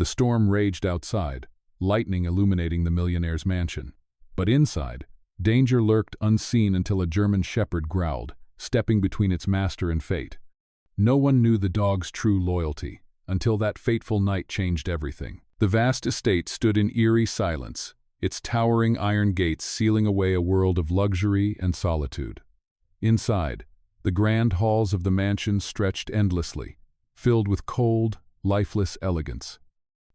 The storm raged outside, lightning illuminating the millionaire's mansion. But inside, danger lurked unseen until a German shepherd growled, stepping between its master and fate. No one knew the dog's true loyalty, until that fateful night changed everything. The vast estate stood in eerie silence, its towering iron gates sealing away a world of luxury and solitude. Inside, the grand halls of the mansion stretched endlessly, filled with cold, lifeless elegance.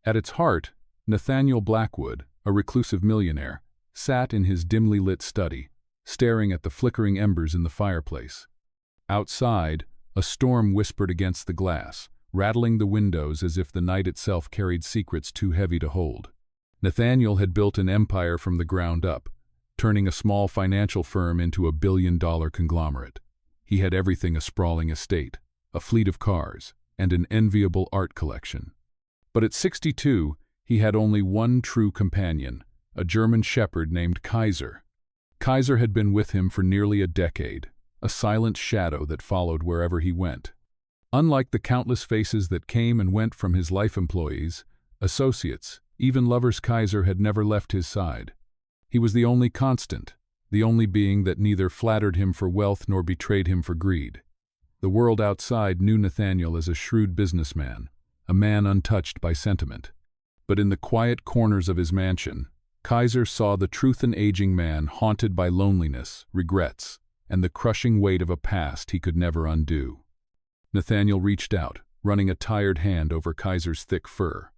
At its heart, Nathaniel Blackwood, a reclusive millionaire, sat in his dimly lit study, staring at the flickering embers in the fireplace. Outside, a storm whispered against the glass, rattling the windows as if the night itself carried secrets too heavy to hold. Nathaniel had built an empire from the ground up, turning a small financial firm into a billion-dollar conglomerate. He had everything: a sprawling estate, a fleet of cars, and an enviable art collection. But at 62, he had only one true companion, a German shepherd named Kaiser. Kaiser had been with him for nearly a decade, a silent shadow that followed wherever he went. Unlike the countless faces that came and went from his life employees, associates, even lovers, Kaiser had never left his side. He was the only constant, the only being that neither flattered him for wealth nor betrayed him for greed. The world outside knew Nathaniel as a shrewd businessman, a man untouched by sentiment. But in the quiet corners of his mansion, Kaiser saw the truth: an aging man haunted by loneliness, regrets, and the crushing weight of a past he could never undo. Nathaniel reached out, running a tired hand over Kaiser's thick fur.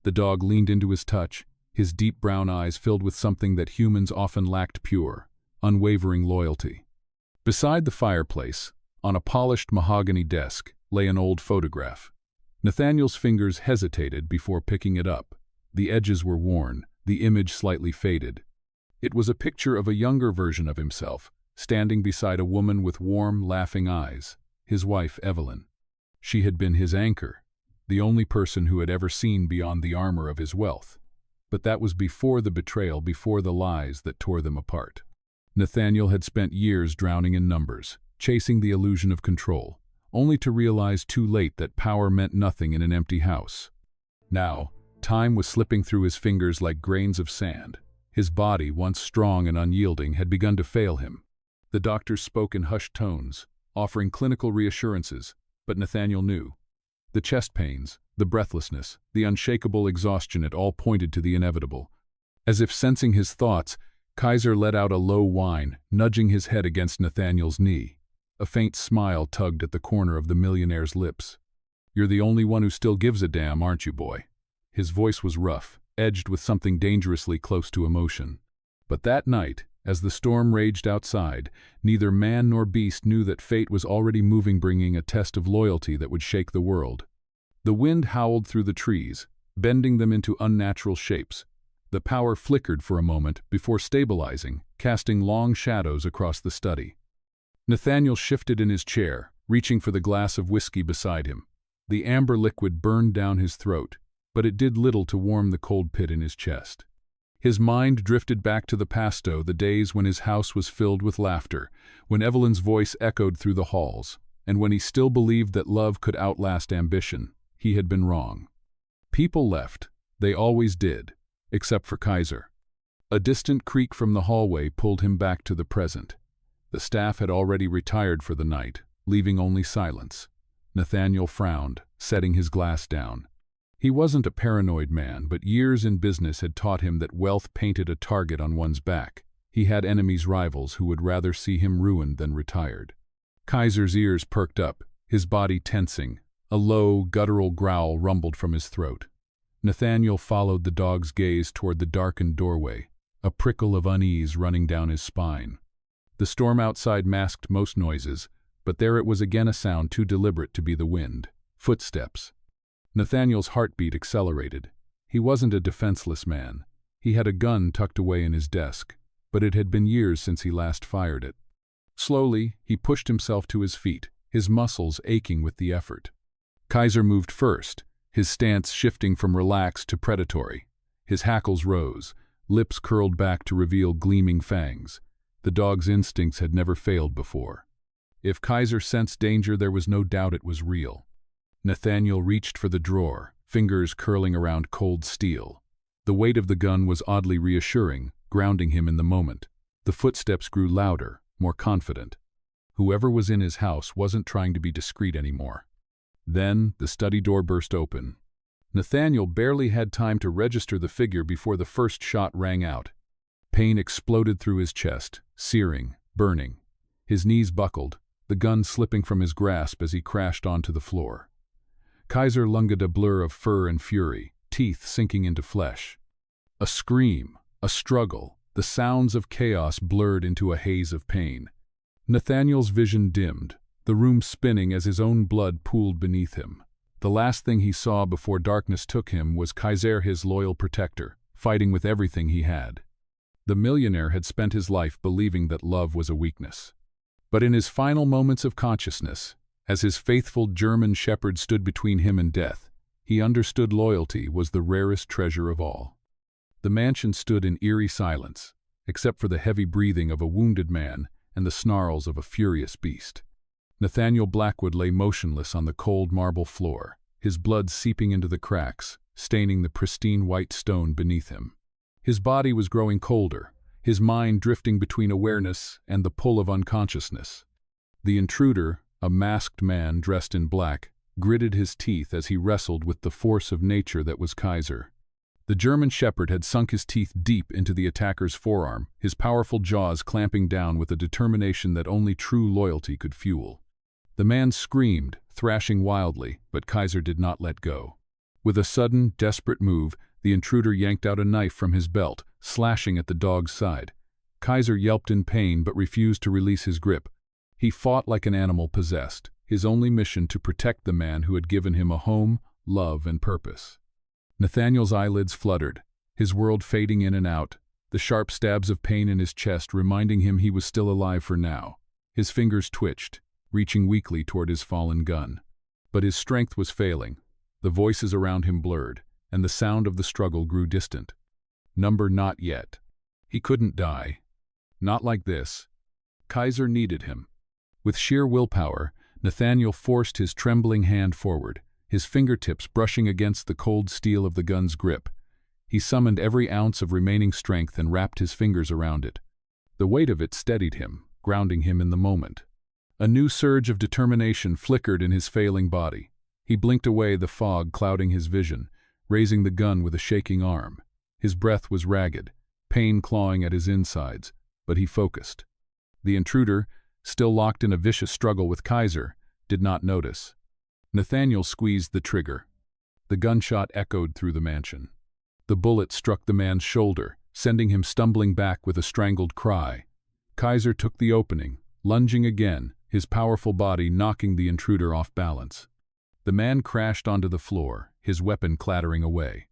The dog leaned into his touch, his deep brown eyes filled with something that humans often lacked: pure, unwavering loyalty. Beside the fireplace, on a polished mahogany desk, lay an old photograph. Nathaniel's fingers hesitated before picking it up. The edges were worn, the image slightly faded. It was a picture of a younger version of himself, standing beside a woman with warm, laughing eyes, his wife Evelyn. She had been his anchor, the only person who had ever seen beyond the armor of his wealth. But that was before the betrayal, before the lies that tore them apart. Nathaniel had spent years drowning in numbers, chasing the illusion of control, only to realize too late that power meant nothing in an empty house. Now, time was slipping through his fingers like grains of sand. His body, once strong and unyielding, had begun to fail him. The doctors spoke in hushed tones, offering clinical reassurances, but Nathaniel knew. The chest pains, the breathlessness, the unshakable exhaustion, it all pointed to the inevitable. As if sensing his thoughts, Kaiser let out a low whine, nudging his head against Nathaniel's knee. A faint smile tugged at the corner of the millionaire's lips. "You're the only one who still gives a damn, aren't you, boy?" His voice was rough, edged with something dangerously close to emotion. But that night, as the storm raged outside, neither man nor beast knew that fate was already moving, bringing a test of loyalty that would shake the world. The wind howled through the trees, bending them into unnatural shapes. The power flickered for a moment before stabilizing, casting long shadows across the study. Nathaniel shifted in his chair, reaching for the glass of whiskey beside him. The amber liquid burned down his throat, but it did little to warm the cold pit in his chest. His mind drifted back to the pasto, the days when his house was filled with laughter, when Evelyn's voice echoed through the halls, and when he still believed that love could outlast ambition. He had been wrong. People left. They always did, except for Kaiser. A distant creak from the hallway pulled him back to the present. The staff had already retired for the night, leaving only silence. Nathaniel frowned, setting his glass down. He wasn't a paranoid man, but years in business had taught him that wealth painted a target on one's back. He had enemies, rivals, who would rather see him ruined than retired. Kaiser's ears perked up, his body tensing. A low, guttural growl rumbled from his throat. Nathaniel followed the dog's gaze toward the darkened doorway, a prickle of unease running down his spine. The storm outside masked most noises, but there it was again, a sound too deliberate to be the wind. Footsteps. Nathaniel's heartbeat accelerated. He wasn't a defenseless man. He had a gun tucked away in his desk, but it had been years since he last fired it. Slowly, he pushed himself to his feet, his muscles aching with the effort. Kaiser moved first, his stance shifting from relaxed to predatory. His hackles rose, lips curled back to reveal gleaming fangs. The dog's instincts had never failed before. If Kaiser sensed danger, there was no doubt it was real. Nathaniel reached for the drawer, fingers curling around cold steel. The weight of the gun was oddly reassuring, grounding him in the moment. The footsteps grew louder, more confident. Whoever was in his house wasn't trying to be discreet anymore. Then, the study door burst open. Nathaniel barely had time to register the figure before the first shot rang out. Pain exploded through his chest, searing, burning. His knees buckled, the gun slipping from his grasp as he crashed onto the floor. Kaiser lunged a blur of fur and fury, teeth sinking into flesh. A scream, a struggle, the sounds of chaos blurred into a haze of pain. Nathaniel's vision dimmed, the room spinning as his own blood pooled beneath him. The last thing he saw before darkness took him was Kaiser, his loyal protector, fighting with everything he had. The millionaire had spent his life believing that love was a weakness. But in his final moments of consciousness, as his faithful German shepherd stood between him and death, he understood loyalty was the rarest treasure of all. The mansion stood in eerie silence, except for the heavy breathing of a wounded man and the snarls of a furious beast. Nathaniel Blackwood lay motionless on the cold marble floor, his blood seeping into the cracks, staining the pristine white stone beneath him. His body was growing colder, his mind drifting between awareness and the pull of unconsciousness. The intruder, a masked man dressed in black, gritted his teeth as he wrestled with the force of nature that was Kaiser. The German shepherd had sunk his teeth deep into the attacker's forearm, his powerful jaws clamping down with a determination that only true loyalty could fuel. The man screamed, thrashing wildly, but Kaiser did not let go. With a sudden, desperate move, the intruder yanked out a knife from his belt, slashing at the dog's side. Kaiser yelped in pain but refused to release his grip. He fought like an animal possessed, his only mission to protect the man who had given him a home, love, and purpose. Nathaniel's eyelids fluttered, his world fading in and out, the sharp stabs of pain in his chest reminding him he was still alive for now. His fingers twitched, reaching weakly toward his fallen gun. But his strength was failing. The voices around him blurred, and the sound of the struggle grew distant. Not yet. He couldn't die. Not like this. Kaiser needed him. With sheer willpower, Nathaniel forced his trembling hand forward, his fingertips brushing against the cold steel of the gun's grip. He summoned every ounce of remaining strength and wrapped his fingers around it. The weight of it steadied him, grounding him in the moment. A new surge of determination flickered in his failing body. He blinked away the fog clouding his vision, raising the gun with a shaking arm. His breath was ragged, pain clawing at his insides, but he focused. The intruder, still locked in a vicious struggle with Kaiser, did not notice. Nathaniel squeezed the trigger. The gunshot echoed through the mansion. The bullet struck the man's shoulder, sending him stumbling back with a strangled cry. Kaiser took the opening, lunging again, his powerful body knocking the intruder off balance. The man crashed onto the floor, his weapon clattering away.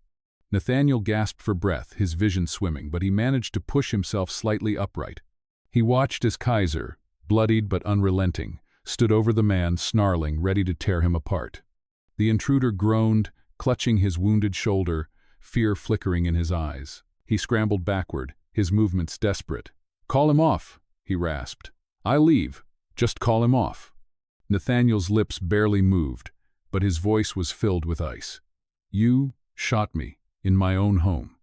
Nathaniel gasped for breath, his vision swimming, but he managed to push himself slightly upright. He watched as Kaiser, bloodied but unrelenting, stood over the man, snarling, ready to tear him apart. The intruder groaned, clutching his wounded shoulder, fear flickering in his eyes. He scrambled backward, his movements desperate. "Call him off," he rasped. "I leave. Just call him off." Nathaniel's lips barely moved, but his voice was filled with ice. "You shot me, in my own home."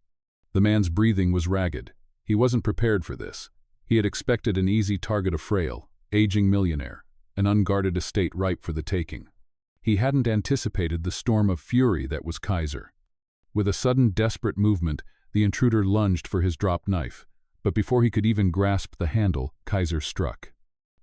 The man's breathing was ragged. He wasn't prepared for this. He had expected an easy target, a frail, aging millionaire, an unguarded estate ripe for the taking. He hadn't anticipated the storm of fury that was Kaiser. With a sudden, desperate movement, the intruder lunged for his dropped knife, but before he could even grasp the handle, Kaiser struck.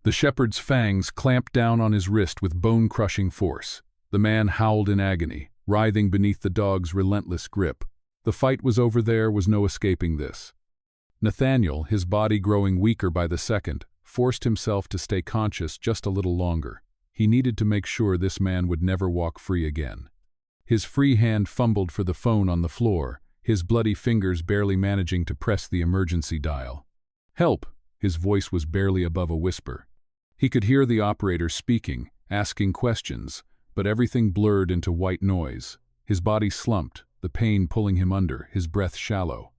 The shepherd's fangs clamped down on his wrist with bone-crushing force. The man howled in agony, writhing beneath the dog's relentless grip. The fight was over, there was no escaping this. Nathaniel, his body growing weaker by the second, forced himself to stay conscious just a little longer. He needed to make sure this man would never walk free again. His free hand fumbled for the phone on the floor, his bloody fingers barely managing to press the emergency dial. "Help!" His voice was barely above a whisper. He could hear the operator speaking, asking questions, but everything blurred into white noise. His body slumped, the pain pulling him under, his breath shallow.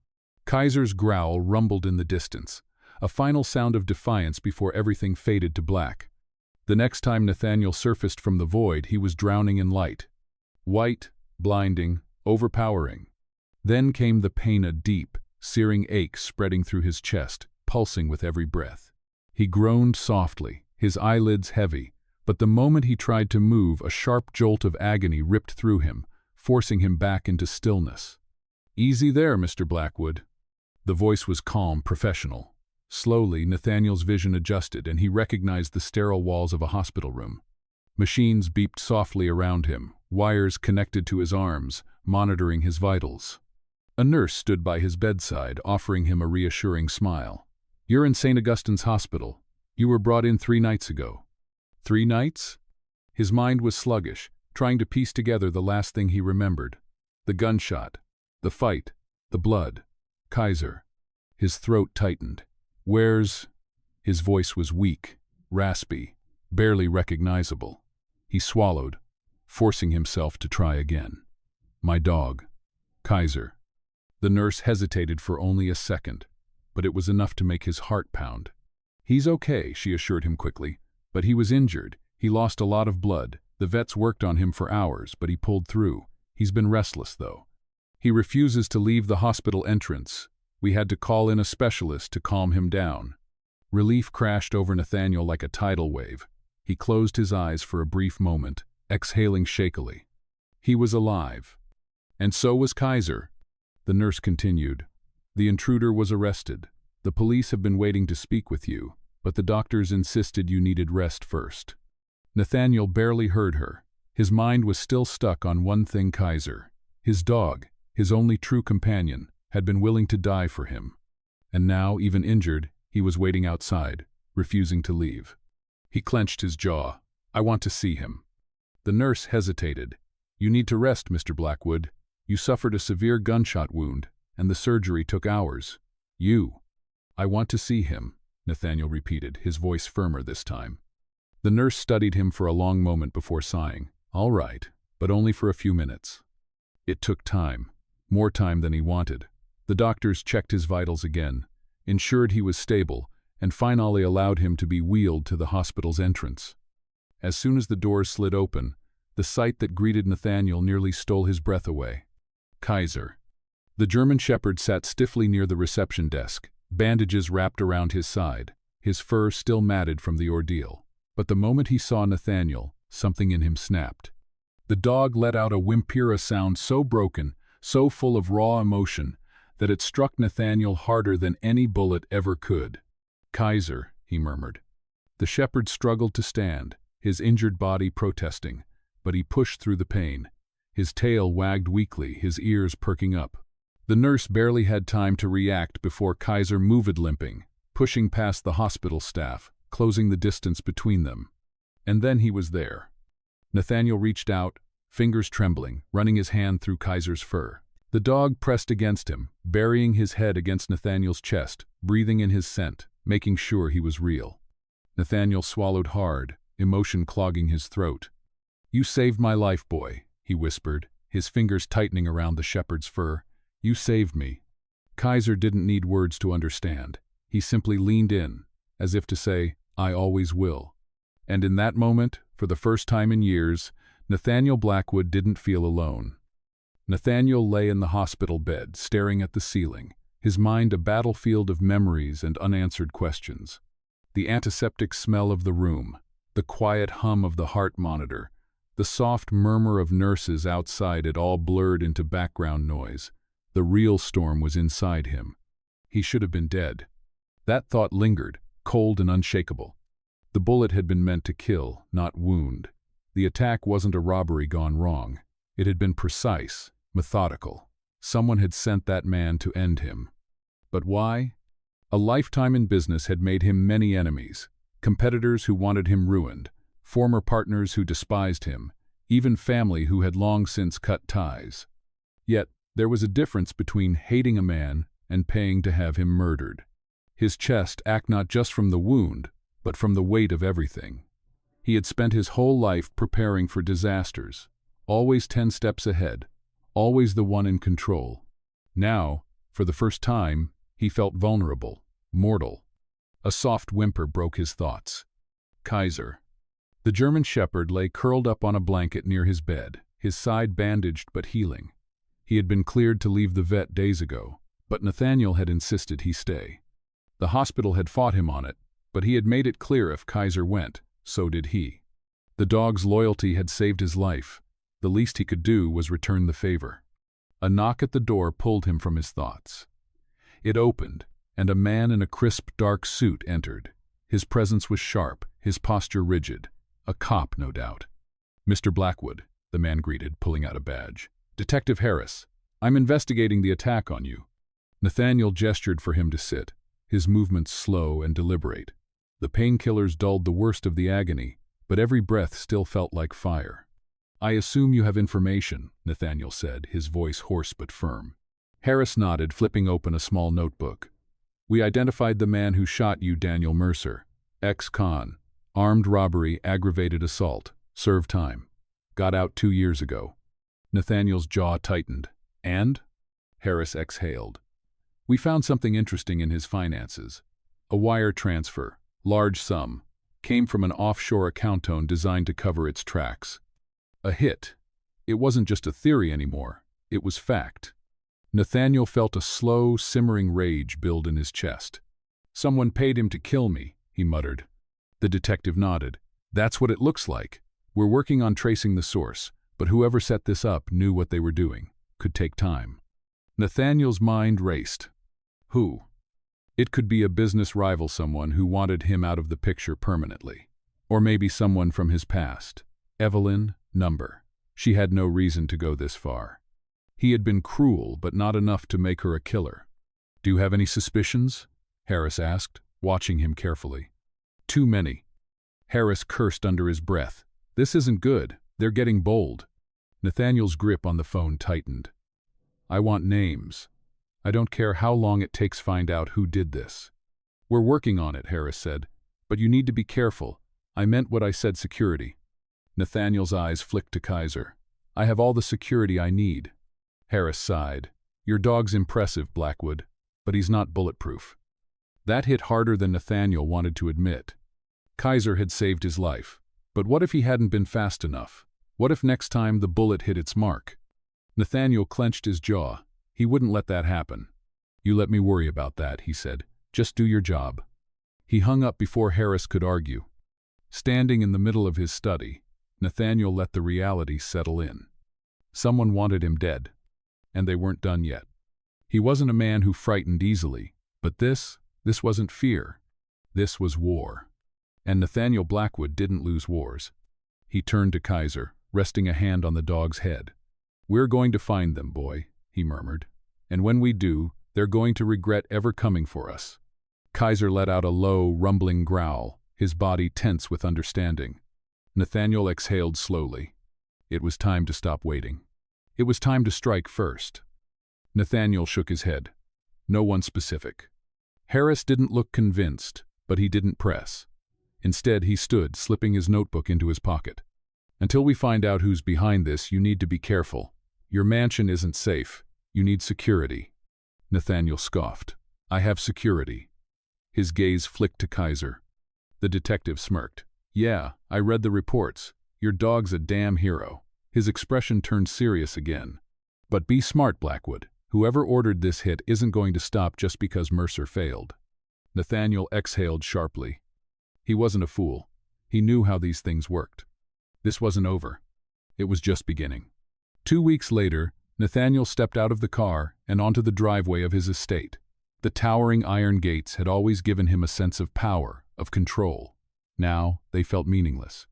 Kaiser's growl rumbled in the distance, a final sound of defiance before everything faded to black. The next time Nathaniel surfaced from the void, he was drowning in light. White, blinding, overpowering. Then came the pain, a deep, searing ache spreading through his chest, pulsing with every breath. He groaned softly, his eyelids heavy, but the moment he tried to move, a sharp jolt of agony ripped through him, forcing him back into stillness. "Easy there, Mr. Blackwood." The voice was calm, professional. Slowly, Nathaniel's vision adjusted, and he recognized the sterile walls of a hospital room. Machines beeped softly around him, wires connected to his arms, monitoring his vitals. A nurse stood by his bedside, offering him a reassuring smile. "You're in St. Augustine's Hospital. You were brought in 3 nights ago." 3 nights? His mind was sluggish, trying to piece together the last thing he remembered. The gunshot, the fight, the blood. Kaiser. His throat tightened. "Where's—" His voice was weak, raspy, barely recognizable. He swallowed, forcing himself to try again. "My dog. Kaiser." The nurse hesitated for only a second, but it was enough to make his heart pound. "He's okay," she assured him quickly, "but he was injured. He lost a lot of blood. The vets worked on him for hours, but he pulled through. He's been restless, though. He refuses to leave the hospital entrance. We had to call in a specialist to calm him down." Relief crashed over Nathaniel like a tidal wave. He closed his eyes for a brief moment, exhaling shakily. He was alive. And so was Kaiser. The nurse continued. "The intruder was arrested. The police have been waiting to speak with you, but the doctors insisted you needed rest first." Nathaniel barely heard her. His mind was still stuck on one thing: Kaiser. His dog, his only true companion, had been willing to die for him. And now, even injured, he was waiting outside, refusing to leave. He clenched his jaw. "I want to see him." The nurse hesitated. "You need to rest, Mr. Blackwood. You suffered a severe gunshot wound, and the surgery took hours." "I want to see him," Nathaniel repeated, his voice firmer this time. The nurse studied him for a long moment before sighing. "All right, but only for a few minutes." It took time, more time than he wanted. The doctors checked his vitals again, ensured he was stable, and finally allowed him to be wheeled to the hospital's entrance. As soon as the doors slid open, the sight that greeted Nathaniel nearly stole his breath away. Kaiser. The German Shepherd sat stiffly near the reception desk, bandages wrapped around his side, his fur still matted from the ordeal. But the moment he saw Nathaniel, something in him snapped. The dog let out a whimper sound so broken, so full of raw emotion, that it struck Nathaniel harder than any bullet ever could. "Kaiser," he murmured. The shepherd struggled to stand, his injured body protesting, but he pushed through the pain. His tail wagged weakly, his ears perking up. The nurse barely had time to react before Kaiser moved, limping, pushing past the hospital staff, closing the distance between them. And then he was there. Nathaniel reached out, fingers trembling, running his hand through Kaiser's fur. The dog pressed against him, burying his head against Nathaniel's chest, breathing in his scent, making sure he was real. Nathaniel swallowed hard, emotion clogging his throat. "You saved my life, boy," he whispered, his fingers tightening around the shepherd's fur. "You saved me." Kaiser didn't need words to understand. He simply leaned in, as if to say, "I always will." And in that moment, for the first time in years, Nathaniel Blackwood didn't feel alone. Nathaniel lay in the hospital bed, staring at the ceiling, his mind a battlefield of memories and unanswered questions. The antiseptic smell of the room, the quiet hum of the heart monitor, the soft murmur of nurses outside, it all blurred into background noise. The real storm was inside him. He should have been dead. That thought lingered, cold and unshakable. The bullet had been meant to kill, not wound. The attack wasn't a robbery gone wrong. It had been precise, methodical. Someone had sent that man to end him. But why? A lifetime in business had made him many enemies, competitors who wanted him ruined, former partners who despised him, even family who had long since cut ties. Yet, there was a difference between hating a man and paying to have him murdered. His chest ached not just from the wound, but from the weight of everything. He had spent his whole life preparing for disasters, always 10 steps ahead, always the one in control. Now, for the first time, he felt vulnerable, mortal. A soft whimper broke his thoughts. Kaiser. The German shepherd lay curled up on a blanket near his bed, his side bandaged but healing. He had been cleared to leave the vet days ago, but Nathaniel had insisted he stay. The hospital had fought him on it, but he had made it clear if Kaiser went, so did he. The dog's loyalty had saved his life. The least he could do was return the favor. A knock at the door pulled him from his thoughts. It opened, and a man in a crisp, dark suit entered. His presence was sharp, his posture rigid. A cop, no doubt. "Mr. Blackwood," the man greeted, pulling out a badge. "Detective Harris, I'm investigating the attack on you." Nathaniel gestured for him to sit, his movements slow and deliberate. The painkillers dulled the worst of the agony, but every breath still felt like fire. "I assume you have information," Nathaniel said, his voice hoarse but firm. Harris nodded, flipping open a small notebook. "We identified the man who shot you, Daniel Mercer. Ex-con. Armed robbery, aggravated assault. Served time. Got out 2 years ago." Nathaniel's jaw tightened. "And?" Harris exhaled. "We found something interesting in his finances. A wire transfer, large sum, came from an offshore accountant designed to cover its tracks. A hit. It wasn't just a theory anymore. It was fact." Nathaniel felt a slow, simmering rage build in his chest. "Someone paid him to kill me," he muttered. The detective nodded. "That's what it looks like. We're working on tracing the source, but whoever set this up knew what they were doing. Could take time." Nathaniel's mind raced. Who? It could be a business rival, someone who wanted him out of the picture permanently. Or maybe someone from his past. Evelyn, number. She had no reason to go this far. He had been cruel, but not enough to make her a killer. "Do you have any suspicions?" Harris asked, watching him carefully. "Too many." Harris cursed under his breath. "This isn't good. They're getting bold." Nathaniel's grip on the phone tightened. "I want names. I don't care how long it takes to find out who did this." "We're working on it," Harris said. "But you need to be careful. I meant what I said, security." Nathaniel's eyes flicked to Kaiser. "I have all the security I need." Harris sighed. "Your dog's impressive, Blackwood, but he's not bulletproof." That hit harder than Nathaniel wanted to admit. Kaiser had saved his life. But what if he hadn't been fast enough? What if next time the bullet hit its mark? Nathaniel clenched his jaw. He wouldn't let that happen. "You let me worry about that," he said. "Just do your job." He hung up before Harris could argue. Standing in the middle of his study, Nathaniel let the reality settle in. Someone wanted him dead. And they weren't done yet. He wasn't a man who frightened easily, but this wasn't fear. This was war. And Nathaniel Blackwood didn't lose wars. He turned to Kaiser, resting a hand on the dog's head. "We're going to find them, boy," he murmured. "And when we do, they're going to regret ever coming for us." Kaiser let out a low, rumbling growl, his body tense with understanding. Nathaniel exhaled slowly. It was time to stop waiting. It was time to strike first. Nathaniel shook his head. "No one specific." Harris didn't look convinced, but he didn't press. Instead, he stood, slipping his notebook into his pocket. "Until we find out who's behind this, you need to be careful. Your mansion isn't safe. You need security." Nathaniel scoffed. "I have security." His gaze flicked to Kaiser. The detective smirked. "Yeah, I read the reports. Your dog's a damn hero." His expression turned serious again. "But be smart, Blackwood. Whoever ordered this hit isn't going to stop just because Mercer failed." Nathaniel exhaled sharply. He wasn't a fool. He knew how these things worked. This wasn't over. It was just beginning. 2 weeks later, Nathaniel stepped out of the car and onto the driveway of his estate. The towering iron gates had always given him a sense of power, of control. Now, they felt meaningless.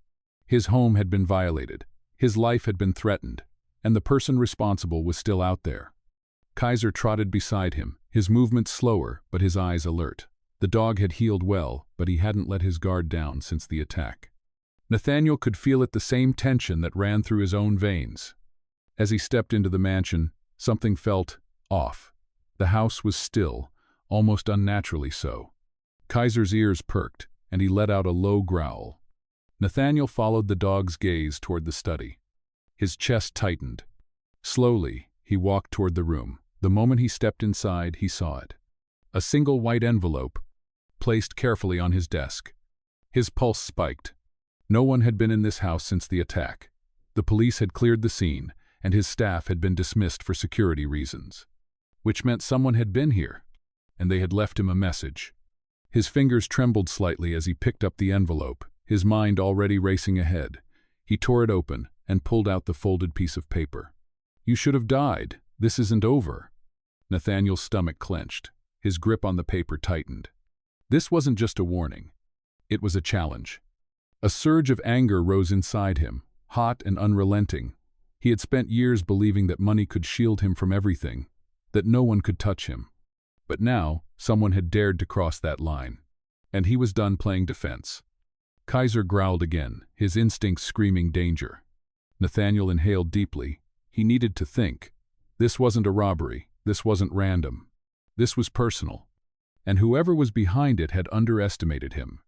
His home had been violated. His life had been threatened, and the person responsible was still out there. Kaiser trotted beside him, his movements slower, but his eyes alert. The dog had healed well, but he hadn't let his guard down since the attack. Nathaniel could feel it, the same tension that ran through his own veins. As he stepped into the mansion, something felt off. The house was still, almost unnaturally so. Kaiser's ears perked, and he let out a low growl. Nathaniel followed the dog's gaze toward the study. His chest tightened. Slowly, he walked toward the room. The moment he stepped inside, he saw it. A single white envelope, placed carefully on his desk. His pulse spiked. No one had been in this house since the attack. The police had cleared the scene, and his staff had been dismissed for security reasons. Which meant someone had been here, and they had left him a message. His fingers trembled slightly as he picked up the envelope, his mind already racing ahead. He tore it open and pulled out the folded piece of paper. "You should have died. This isn't over." Nathaniel's stomach clenched. His grip on the paper tightened. This wasn't just a warning. It was a challenge. A surge of anger rose inside him, hot and unrelenting. He had spent years believing that money could shield him from everything, that no one could touch him. But now, someone had dared to cross that line. And he was done playing defense. Kaiser growled again, his instincts screaming danger. Nathaniel inhaled deeply. He needed to think. This wasn't a robbery. This wasn't random. This was personal. And whoever was behind it had underestimated him.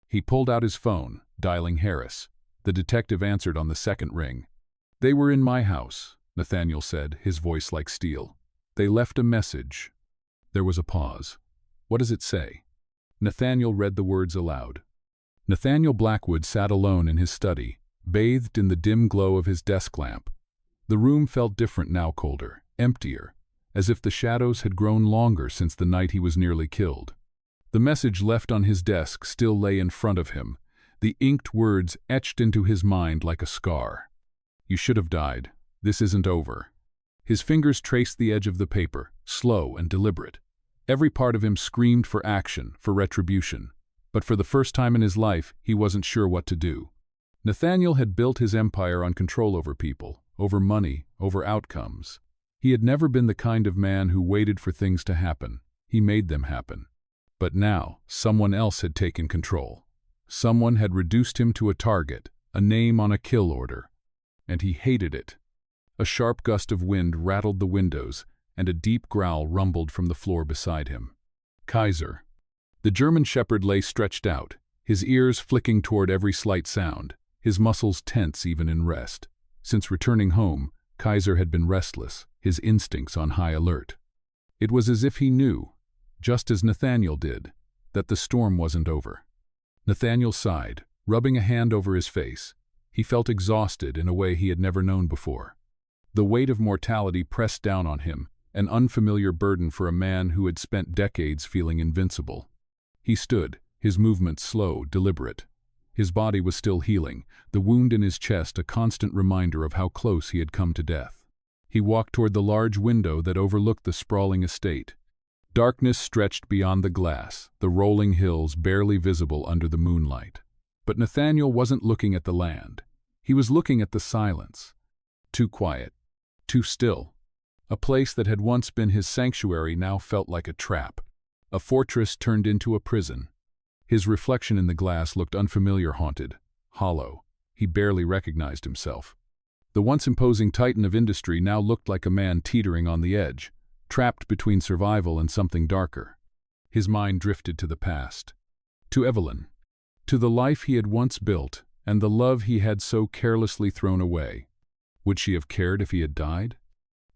He pulled out his phone, dialing Harris. The detective answered on the second ring. "They were in my house," Nathaniel said, his voice like steel. "They left a message." There was a pause. "What does it say?" Nathaniel read the words aloud. Nathaniel Blackwood sat alone in his study, bathed in the dim glow of his desk lamp. The room felt different now, colder, emptier, as if the shadows had grown longer since the night he was nearly killed. The message left on his desk still lay in front of him, the inked words etched into his mind like a scar. "You should have died. This isn't over." His fingers traced the edge of the paper, slow and deliberate. Every part of him screamed for action, for retribution. But for the first time in his life, he wasn't sure what to do. Nathaniel had built his empire on control over people, over money, over outcomes. He had never been the kind of man who waited for things to happen. He made them happen. But now, someone else had taken control. Someone had reduced him to a target, a name on a kill order. And he hated it. A sharp gust of wind rattled the windows, and a deep growl rumbled from the floor beside him. Kaiser. The German shepherd lay stretched out, his ears flicking toward every slight sound, his muscles tense even in rest. Since returning home, Kaiser had been restless, his instincts on high alert. It was as if he knew, just as Nathaniel did, that the storm wasn't over. Nathaniel sighed, rubbing a hand over his face. He felt exhausted in a way he had never known before. The weight of mortality pressed down on him, an unfamiliar burden for a man who had spent decades feeling invincible. He stood, his movements slow, deliberate. His body was still healing, the wound in his chest a constant reminder of how close he had come to death. He walked toward the large window that overlooked the sprawling estate. Darkness stretched beyond the glass, the rolling hills barely visible under the moonlight. But Nathaniel wasn't looking at the land. He was looking at the silence. Too quiet, too still. A place that had once been his sanctuary now felt like a trap, a fortress turned into a prison. His reflection in the glass looked unfamiliar, haunted, hollow. He barely recognized himself. The once imposing titan of industry now looked like a man teetering on the edge, trapped between survival and something darker. His mind drifted to the past, to Evelyn, to the life he had once built and the love he had so carelessly thrown away. Would she have cared if he had died?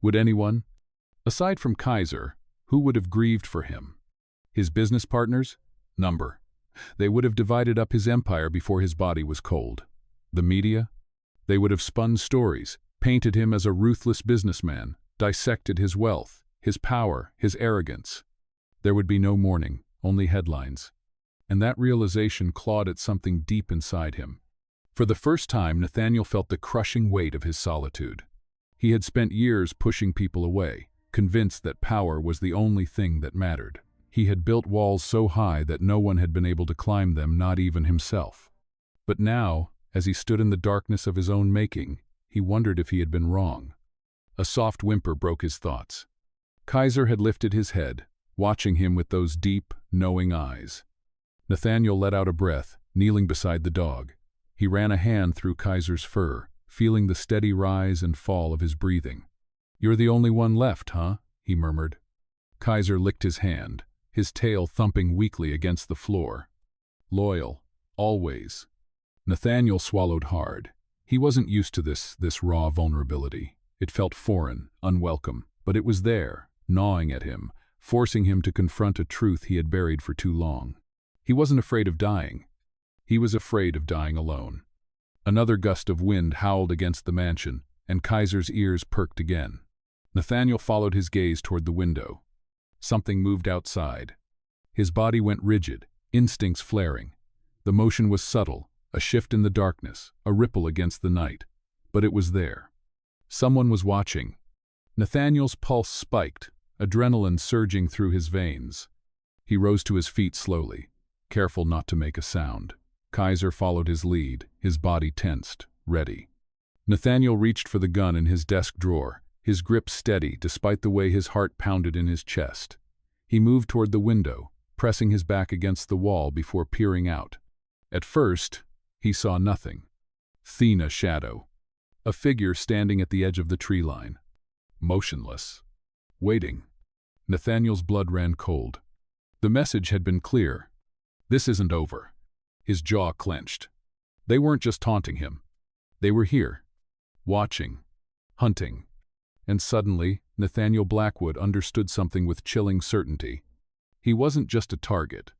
Would anyone? Aside from Kaiser, who would have grieved for him? His business partners? Number. They would have divided up his empire before his body was cold. The media? They would have spun stories, painted him as a ruthless businessman, dissected his wealth, his power, his arrogance. There would be no mourning, only headlines. And that realization clawed at something deep inside him. For the first time, Nathaniel felt the crushing weight of his solitude. He had spent years pushing people away, convinced that power was the only thing that mattered. He had built walls so high that no one had been able to climb them, not even himself. But now, as he stood in the darkness of his own making, he wondered if he had been wrong. A soft whimper broke his thoughts. Kaiser had lifted his head, watching him with those deep, knowing eyes. Nathaniel let out a breath, kneeling beside the dog. He ran a hand through Kaiser's fur, feeling the steady rise and fall of his breathing. "You're the only one left, huh?" he murmured. Kaiser licked his hand, his tail thumping weakly against the floor. "Loyal, always." Nathaniel swallowed hard. He wasn't used to this raw vulnerability. It felt foreign, unwelcome, but it was there, gnawing at him, forcing him to confront a truth he had buried for too long. He wasn't afraid of dying. He was afraid of dying alone. Another gust of wind howled against the mansion, and Kaiser's ears perked again. Nathaniel followed his gaze toward the window. Something moved outside. His body went rigid, instincts flaring. The motion was subtle, a shift in the darkness, a ripple against the night. But it was there. Someone was watching. Nathaniel's pulse spiked, adrenaline surging through his veins. He rose to his feet slowly, careful not to make a sound. Kaiser followed his lead, his body tensed, ready. Nathaniel reached for the gun in his desk drawer, his grip steady despite the way his heart pounded in his chest. He moved toward the window, pressing his back against the wall before peering out. At first, he saw nothing. A shadow. A figure standing at the edge of the tree line. Motionless. Waiting. Nathaniel's blood ran cold. The message had been clear. This isn't over. His jaw clenched. They weren't just taunting him. They were here. Watching. Hunting. And suddenly, Nathaniel Blackwood understood something with chilling certainty. He wasn't just a target.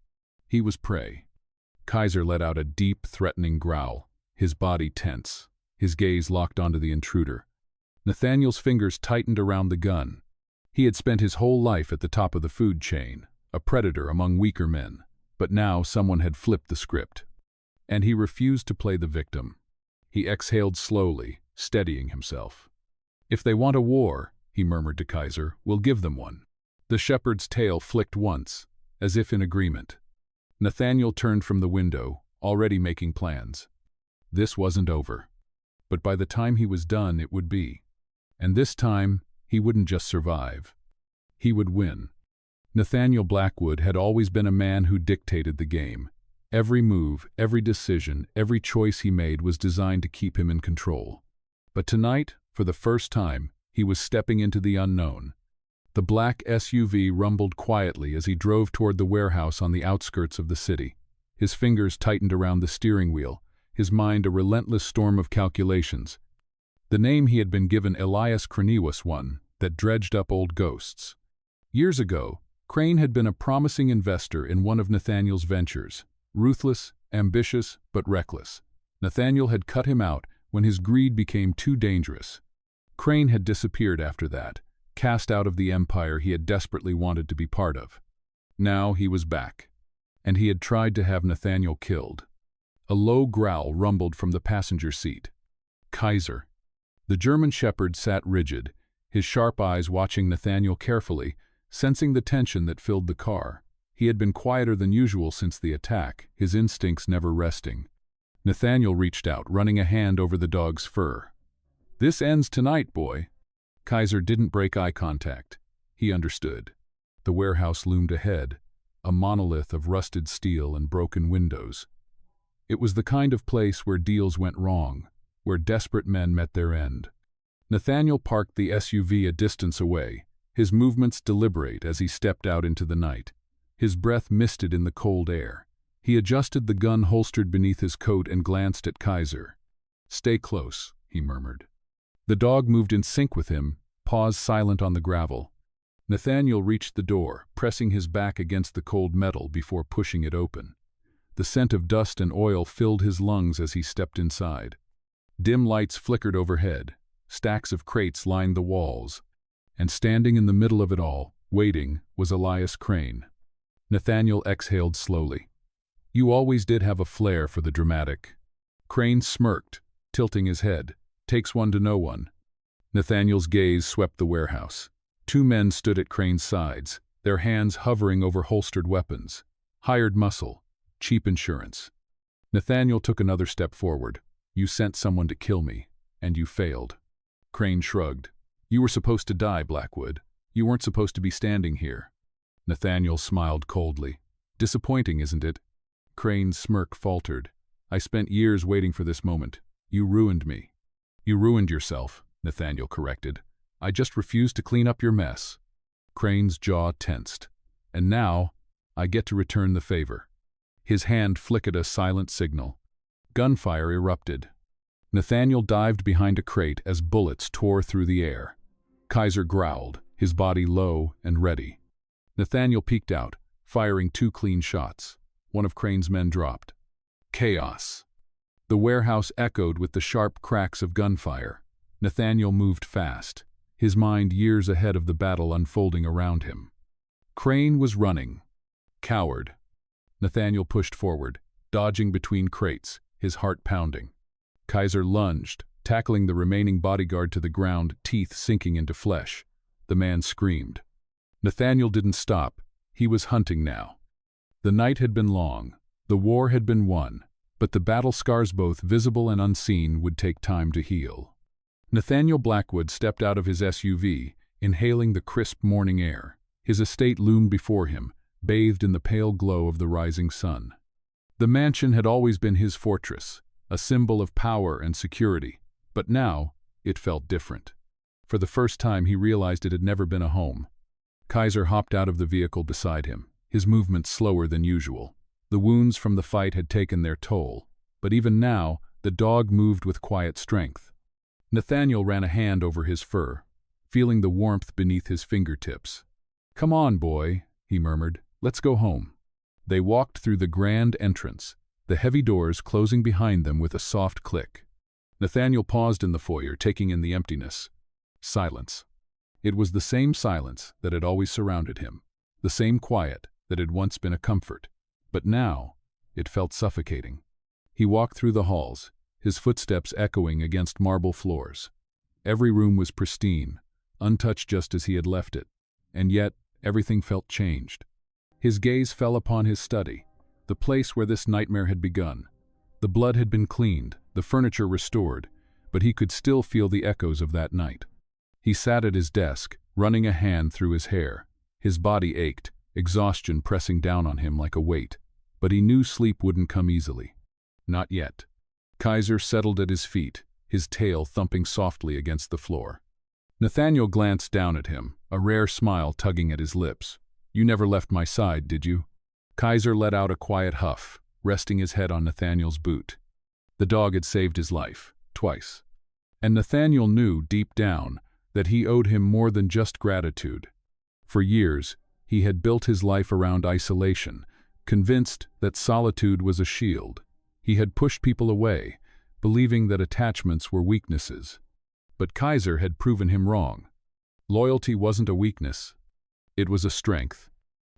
He was prey. Kaiser let out a deep, threatening growl, his body tense, his gaze locked onto the intruder. Nathaniel's fingers tightened around the gun. He had spent his whole life at the top of the food chain, a predator among weaker men. But now someone had flipped the script. And he refused to play the victim. He exhaled slowly, steadying himself. "If they want a war," he murmured to Kaiser, "we'll give them one." The shepherd's tail flicked once, as if in agreement. Nathaniel turned from the window, already making plans. This wasn't over. But by the time he was done, it would be. And this time, he wouldn't just survive. He would win. Nathaniel Blackwood had always been a man who dictated the game. Every move, every decision, every choice he made was designed to keep him in control. But tonight, for the first time, he was stepping into the unknown. The black SUV rumbled quietly as he drove toward the warehouse on the outskirts of the city. His fingers tightened around the steering wheel, his mind a relentless storm of calculations. The name he had been given, Elias Crane, was one that dredged up old ghosts. Years ago, Crane had been a promising investor in one of Nathaniel's ventures, ruthless, ambitious, but reckless. Nathaniel had cut him out when his greed became too dangerous. Crane had disappeared after that, cast out of the empire he had desperately wanted to be part of. Now he was back, and he had tried to have Nathaniel killed. A low growl rumbled from the passenger seat. Kaiser. The German shepherd sat rigid, his sharp eyes watching Nathaniel carefully, sensing the tension that filled the car. He had been quieter than usual since the attack, his instincts never resting. Nathaniel reached out, running a hand over the dog's fur. "This ends tonight, boy." Kaiser didn't break eye contact. He understood. The warehouse loomed ahead, a monolith of rusted steel and broken windows. It was the kind of place where deals went wrong, where desperate men met their end. Nathaniel parked the SUV a distance away, his movements deliberate as he stepped out into the night. His breath misted in the cold air. He adjusted the gun holstered beneath his coat and glanced at Kaiser. "Stay close," he murmured. The dog moved in sync with him, paused silent on the gravel. Nathaniel reached the door, pressing his back against the cold metal before pushing it open. The scent of dust and oil filled his lungs as he stepped inside. Dim lights flickered overhead. Stacks of crates lined the walls. And standing in the middle of it all, waiting, was Elias Crane. Nathaniel exhaled slowly. "You always did have a flair for the dramatic." Crane smirked, tilting his head. "Takes one to know one." Nathaniel's gaze swept the warehouse. Two men stood at Crane's sides, their hands hovering over holstered weapons. Hired muscle, cheap insurance. Nathaniel took another step forward. "You sent someone to kill me, and you failed." Crane shrugged. "You were supposed to die, Blackwood. You weren't supposed to be standing here." Nathaniel smiled coldly. "Disappointing, isn't it?" Crane's smirk faltered. "I spent years waiting for this moment. You ruined me." "You ruined yourself," Nathaniel corrected. "I just refused to clean up your mess." Crane's jaw tensed. "And now, I get to return the favor." His hand flickered a silent signal. Gunfire erupted. Nathaniel dived behind a crate as bullets tore through the air. Kaiser growled, his body low and ready. Nathaniel peeked out, firing 2 clean shots. One of Crane's men dropped. Chaos. The warehouse echoed with the sharp cracks of gunfire. Nathaniel moved fast, his mind years ahead of the battle unfolding around him. Crane was running. Coward. Nathaniel pushed forward, dodging between crates, his heart pounding. Kaiser lunged, tackling the remaining bodyguard to the ground, teeth sinking into flesh. The man screamed. Nathaniel didn't stop. He was hunting now. The night had been long. The war had been won. But the battle scars, both visible and unseen, would take time to heal. Nathaniel Blackwood stepped out of his SUV, inhaling the crisp morning air. His estate loomed before him, bathed in the pale glow of the rising sun. The mansion had always been his fortress, a symbol of power and security, but now it felt different. For the first time he realized it had never been a home. Kaiser hopped out of the vehicle beside him, his movements slower than usual. The wounds from the fight had taken their toll, but even now the dog moved with quiet strength. Nathaniel ran a hand over his fur, feeling the warmth beneath his fingertips. "Come on, boy," he murmured. "Let's go home." They walked through the grand entrance, the heavy doors closing behind them with a soft click. Nathaniel paused in the foyer, taking in the emptiness. Silence. It was the same silence that had always surrounded him, the same quiet that had once been a comfort. But now it felt suffocating. He walked through the halls, his footsteps echoing against marble floors. Every room was pristine, untouched just as he had left it, and yet everything felt changed. His gaze fell upon his study, the place where this nightmare had begun. The blood had been cleaned, the furniture restored, but he could still feel the echoes of that night. He sat at his desk, running a hand through his hair. His body ached, exhaustion pressing down on him like a weight, but he knew sleep wouldn't come easily. Not yet. Kaiser settled at his feet, his tail thumping softly against the floor. Nathaniel glanced down at him, a rare smile tugging at his lips. "You never left my side, did you?" Kaiser let out a quiet huff, resting his head on Nathaniel's boot. The dog had saved his life, twice. And Nathaniel knew, deep down, that he owed him more than just gratitude. For years, he had built his life around isolation, convinced that solitude was a shield. He had pushed people away, believing that attachments were weaknesses. But Kaiser had proven him wrong. Loyalty wasn't a weakness. It was a strength.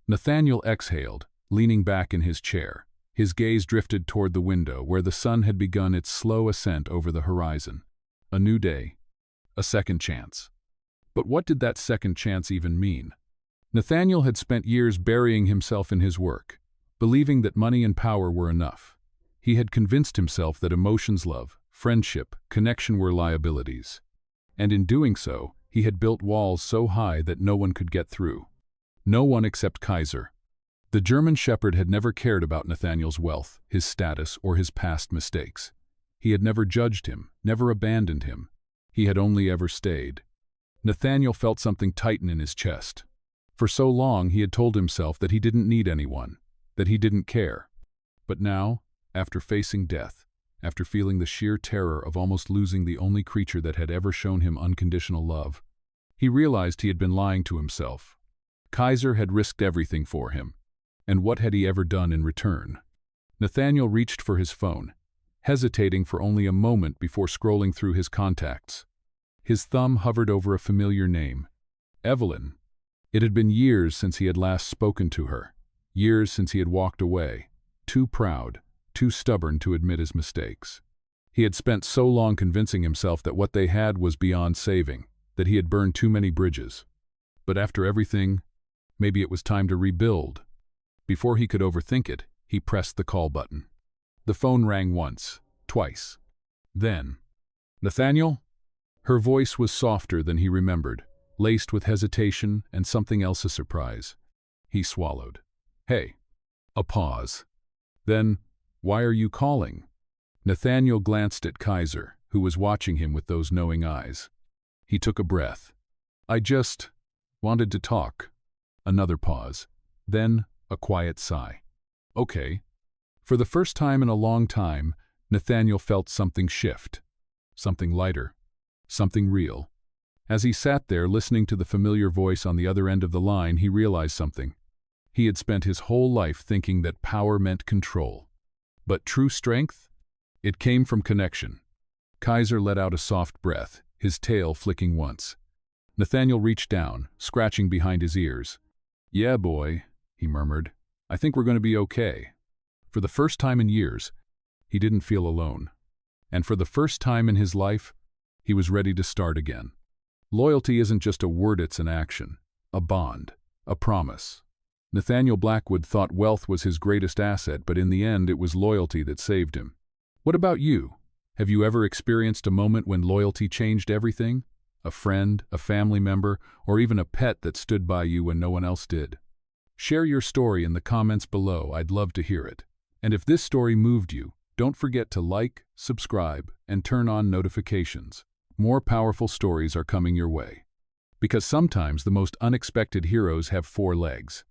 Nathaniel exhaled, leaning back in his chair. His gaze drifted toward the window, where the sun had begun its slow ascent over the horizon. A new day. A second chance. But what did that second chance even mean? Nathaniel had spent years burying himself in his work, believing that money and power were enough. He had convinced himself that emotions, love, friendship, connection were liabilities. And in doing so, he had built walls so high that no one could get through. No one except Kaiser. The German Shepherd had never cared about Nathaniel's wealth, his status, or his past mistakes. He had never judged him, never abandoned him. He had only ever stayed. Nathaniel felt something tighten in his chest. For so long he had told himself that he didn't need anyone, that he didn't care. But now, after facing death, after feeling the sheer terror of almost losing the only creature that had ever shown him unconditional love, he realized he had been lying to himself. Kaiser had risked everything for him, and what had he ever done in return? Nathaniel reached for his phone, hesitating for only a moment before scrolling through his contacts. His thumb hovered over a familiar name. Evelyn. It had been years since he had last spoken to her, years since he had walked away, too proud, too stubborn to admit his mistakes. He had spent so long convincing himself that what they had was beyond saving, that he had burned too many bridges. But after everything, maybe it was time to rebuild. Before he could overthink it, he pressed the call button. The phone rang once, twice. Then, "Nathaniel?" Her voice was softer than he remembered, laced with hesitation and something else, a surprise. He swallowed. "Hey." A pause. Then, "Why are you calling?" Nathaniel glanced at Kaiser, who was watching him with those knowing eyes. He took a breath. "I just wanted to talk." Another pause. Then, a quiet sigh. "Okay." For the first time in a long time, Nathaniel felt something shift. Something lighter. Something real. As he sat there listening to the familiar voice on the other end of the line, he realized something. He had spent his whole life thinking that power meant control. But true strength? It came from connection. Kaiser let out a soft breath, his tail flicking once. Nathaniel reached down, scratching behind his ears. "Yeah, boy," he murmured. "I think we're going to be okay." For the first time in years, he didn't feel alone. And for the first time in his life, he was ready to start again. Loyalty isn't just a word, it's an action, a bond, a promise. Nathaniel Blackwood thought wealth was his greatest asset, but in the end it was loyalty that saved him. What about you? Have you ever experienced a moment when loyalty changed everything? A friend, a family member, or even a pet that stood by you when no one else did? Share your story in the comments below, I'd love to hear it. And if this story moved you, don't forget to like, subscribe, and turn on notifications. More powerful stories are coming your way. Because sometimes the most unexpected heroes have 4 legs.